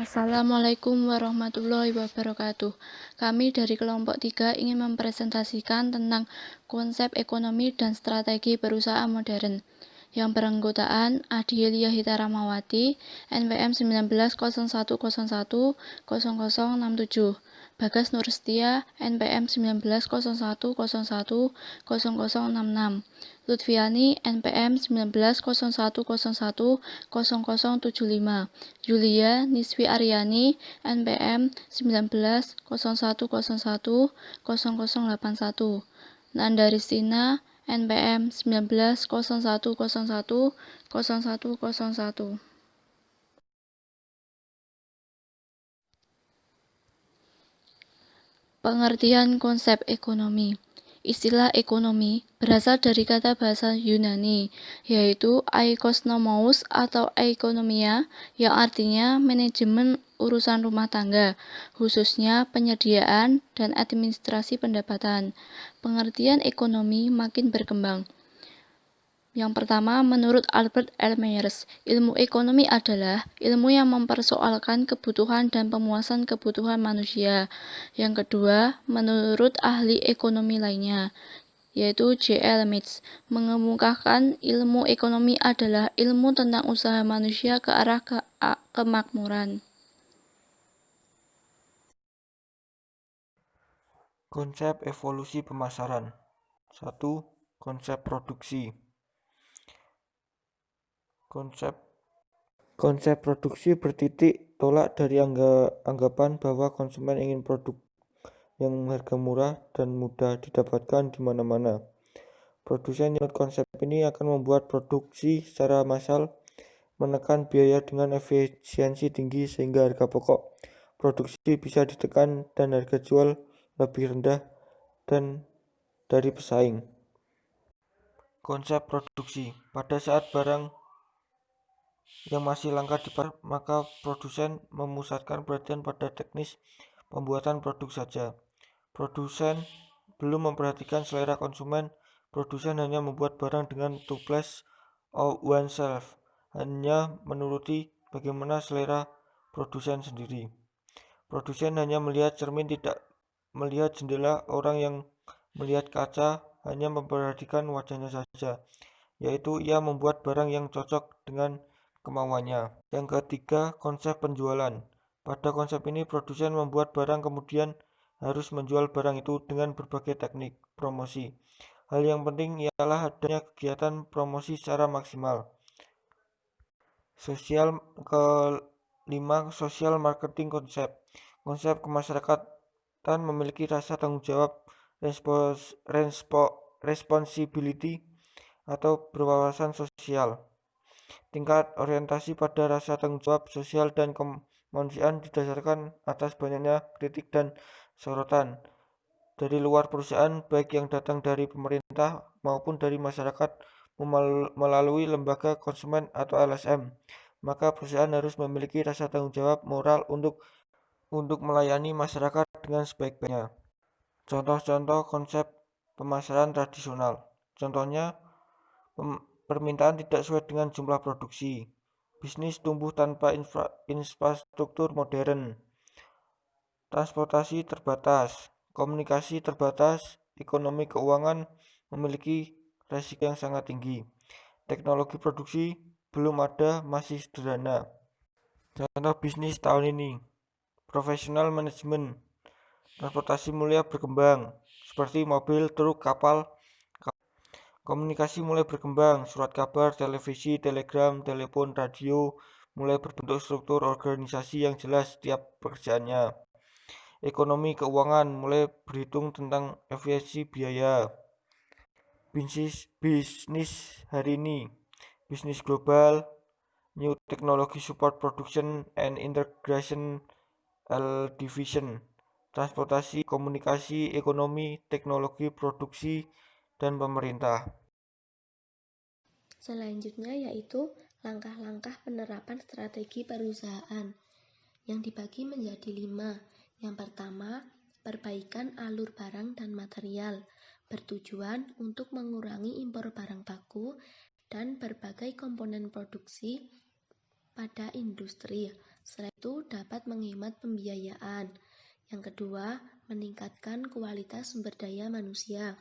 Assalamualaikum warahmatullahi wabarakatuh. Kami dari kelompok 3 ingin mempresentasikan tentang konsep ekonomi dan strategi perusahaan modern yang beranggotaan Adielia Hitaramawati, NPM 1901010067, Bagas Nurstia, NPM 1901010066, Lutfiani, NPM 1901010075, Yulia Niswi Aryani, NPM 1901010081, Nanda Ristina, NPM 1901010101. Pengertian konsep ekonomi. Istilah ekonomi berasal dari kata bahasa Yunani, yaitu oikonomos atau ekonomia, yang artinya manajemen urusan rumah tangga, khususnya penyediaan dan administrasi pendapatan. Pengertian ekonomi makin berkembang. Yang pertama, menurut Albert L. Myers, ilmu ekonomi adalah ilmu yang mempersoalkan kebutuhan dan pemuasan kebutuhan manusia. Yang kedua, menurut ahli ekonomi lainnya, yaitu J.L. Mitz, mengemukakan ilmu ekonomi adalah ilmu tentang usaha manusia ke arah kemakmuran. Konsep evolusi pemasaran. 1. Konsep produksi. Konsep produksi bertitik tolak dari anggapan bahwa konsumen ingin produk yang harga murah dan mudah didapatkan di mana-mana. Produsen yang konsep ini akan membuat produksi secara massal, menekan biaya dengan efisiensi tinggi sehingga harga pokok produksi bisa ditekan dan harga jual lebih rendah dan dari pesaing. Konsep produksi. Pada saat barang yang masih langka di pasar, maka produsen memusatkan perhatian pada teknis pembuatan produk saja. Produsen belum memperhatikan selera konsumen. Produsen hanya membuat barang dengan to please oneself, hanya menuruti bagaimana selera produsen sendiri. Produsen hanya melihat cermin, tidak melihat jendela. Orang yang melihat kaca hanya memperhatikan wajahnya saja, yaitu ia membuat barang yang cocok dengan kemauannya. Yang ketiga, konsep penjualan. Pada konsep ini, produsen membuat barang kemudian harus menjual barang itu dengan berbagai teknik promosi. Hal yang penting ialah adanya kegiatan promosi secara maksimal. Kelima, sosial marketing konsep. Konsep kemasyarakatan memiliki rasa tanggung jawab, responsibility, atau berwawasan sosial. Tingkat orientasi pada rasa tanggung jawab sosial dan kemanusiaan didasarkan atas banyaknya kritik dan sorotan dari luar perusahaan, baik yang datang dari pemerintah maupun dari masyarakat melalui lembaga konsumen atau LSM. Maka perusahaan harus memiliki rasa tanggung jawab moral untuk melayani masyarakat dengan sebaik-baiknya. Contoh-contoh konsep pemasaran tradisional. Contohnya, permintaan tidak sesuai dengan jumlah produksi. Bisnis tumbuh tanpa infrastruktur modern. Transportasi terbatas. Komunikasi terbatas. Ekonomi keuangan memiliki resiko yang sangat tinggi. Teknologi produksi belum ada, masih sederhana. Contoh bisnis tahun ini. Professional management. Transportasi mulia berkembang, seperti mobil, truk, kapal. Komunikasi mulai berkembang, surat kabar, televisi, telegram, telepon, radio mulai berbentuk struktur organisasi yang jelas setiap pekerjaannya. Ekonomi keuangan mulai berhitung tentang efisiensi biaya. Bisnis hari ini, bisnis global, new technology support production and integration division, transportasi, komunikasi, ekonomi, teknologi, produksi, dan pemerintah. Selanjutnya yaitu langkah-langkah penerapan strategi perusahaan yang dibagi menjadi 5. Yang pertama, perbaikan alur barang dan material bertujuan untuk mengurangi impor barang baku dan berbagai komponen produksi pada industri. Selain itu dapat menghemat pembiayaan. Yang kedua, meningkatkan kualitas sumber daya manusia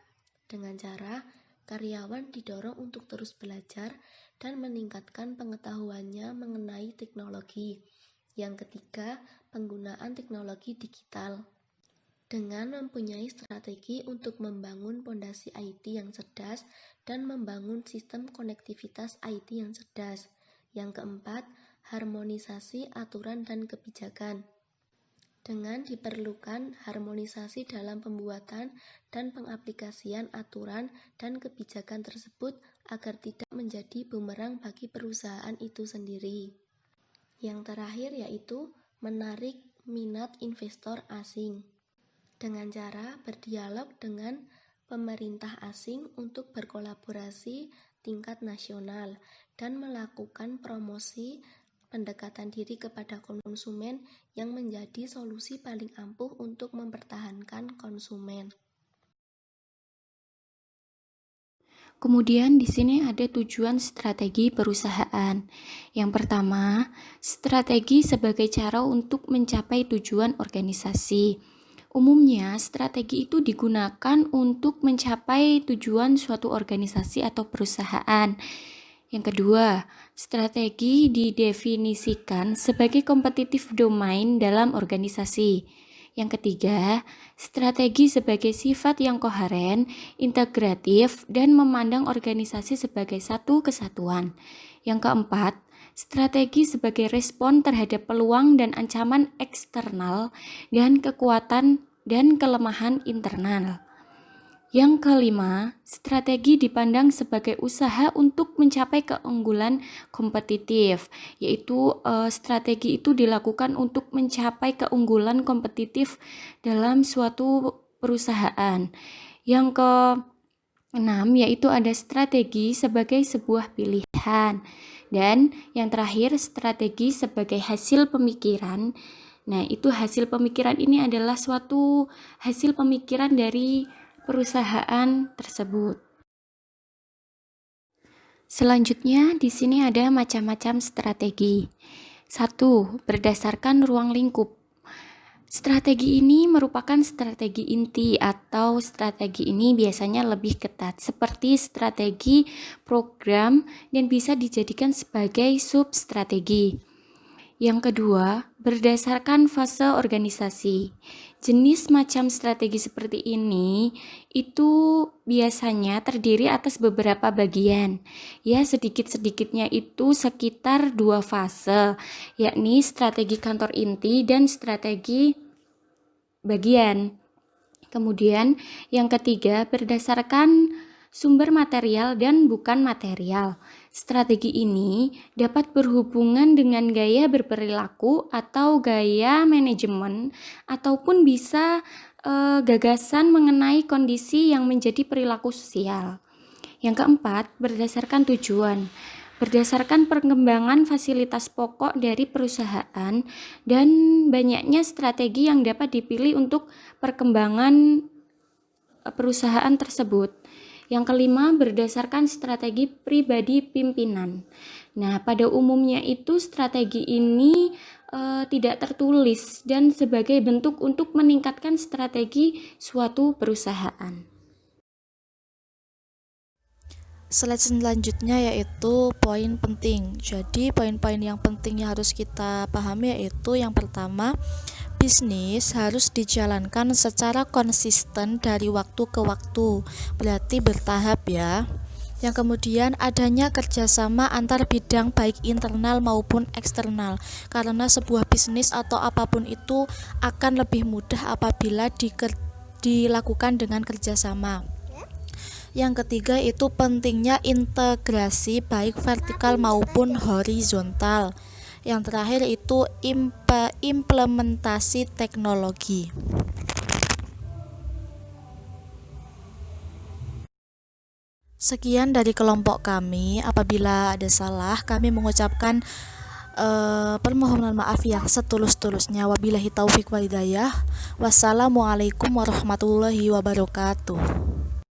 dengan cara karyawan didorong untuk terus belajar dan meningkatkan pengetahuannya mengenai teknologi. Yang ketiga, penggunaan teknologi digital. Dengan mempunyai strategi untuk membangun pondasi IT yang cerdas dan membangun sistem konektivitas IT yang cerdas. Yang keempat, harmonisasi aturan dan kebijakan. Dengan diperlukan harmonisasi dalam pembuatan dan pengaplikasian aturan dan kebijakan tersebut agar tidak menjadi bumerang bagi perusahaan itu sendiri. Yang terakhir yaitu menarik minat investor asing dengan cara berdialog dengan pemerintah asing untuk berkolaborasi tingkat nasional dan melakukan promosi pendekatan diri kepada konsumen yang menjadi solusi paling ampuh untuk mempertahankan konsumen. Kemudian di sini ada tujuan strategi perusahaan. Yang pertama, strategi sebagai cara untuk mencapai tujuan organisasi. Umumnya, strategi itu digunakan untuk mencapai tujuan suatu organisasi atau perusahaan. Yang kedua, strategi didefinisikan sebagai kompetitif domain dalam organisasi. Yang ketiga, strategi sebagai sifat yang koheren, integratif, dan memandang organisasi sebagai satu kesatuan. Yang keempat, strategi sebagai respon terhadap peluang dan ancaman eksternal dan kekuatan dan kelemahan internal. Yang kelima, strategi dipandang sebagai usaha untuk mencapai keunggulan kompetitif, yaitu strategi itu dilakukan untuk mencapai keunggulan kompetitif dalam suatu perusahaan. Yang keenam, yaitu ada strategi sebagai sebuah pilihan. Dan yang terakhir, strategi sebagai hasil pemikiran. Nah, itu hasil pemikiran ini adalah suatu hasil pemikiran dari perusahaan tersebut. Selanjutnya, di sini ada macam-macam strategi. 1. Berdasarkan ruang lingkup. Strategi ini merupakan strategi inti atau strategi ini biasanya lebih ketat seperti strategi program dan bisa dijadikan sebagai substrategi. Yang kedua, berdasarkan fase organisasi. Jenis macam strategi seperti ini itu biasanya terdiri atas beberapa bagian. Ya, sedikit-sedikitnya itu sekitar 2 fase, yakni strategi kantor inti dan strategi bagian. Kemudian yang ketiga, berdasarkan sumber material dan bukan material. Strategi ini dapat berhubungan dengan gaya berperilaku atau gaya manajemen ataupun bisa gagasan mengenai kondisi yang menjadi perilaku sosial. Yang keempat, berdasarkan tujuan. Berdasarkan perkembangan fasilitas pokok dari perusahaan dan banyaknya strategi yang dapat dipilih untuk perkembangan perusahaan tersebut. Yang kelima, berdasarkan strategi pribadi pimpinan. Nah, pada umumnya itu strategi ini tidak tertulis dan sebagai bentuk untuk meningkatkan strategi suatu perusahaan. Slide selanjutnya yaitu poin penting. Jadi poin-poin yang penting yang harus kita pahami yaitu yang pertama, bisnis harus dijalankan secara konsisten dari waktu ke waktu, berarti bertahap ya. Yang kemudian adanya kerjasama antar bidang baik internal maupun eksternal, karena sebuah bisnis atau apapun itu akan lebih mudah apabila dilakukan dengan kerjasama. Yang ketiga itu pentingnya integrasi baik vertikal maupun horizontal. Yang terakhir itu implementasi teknologi. Sekian dari kelompok kami. Apabila ada salah, kami mengucapkan permohonan maaf yang setulus-tulusnya. Wabillahi taufik wal hidayah. Wassalamualaikum warahmatullahi wabarakatuh.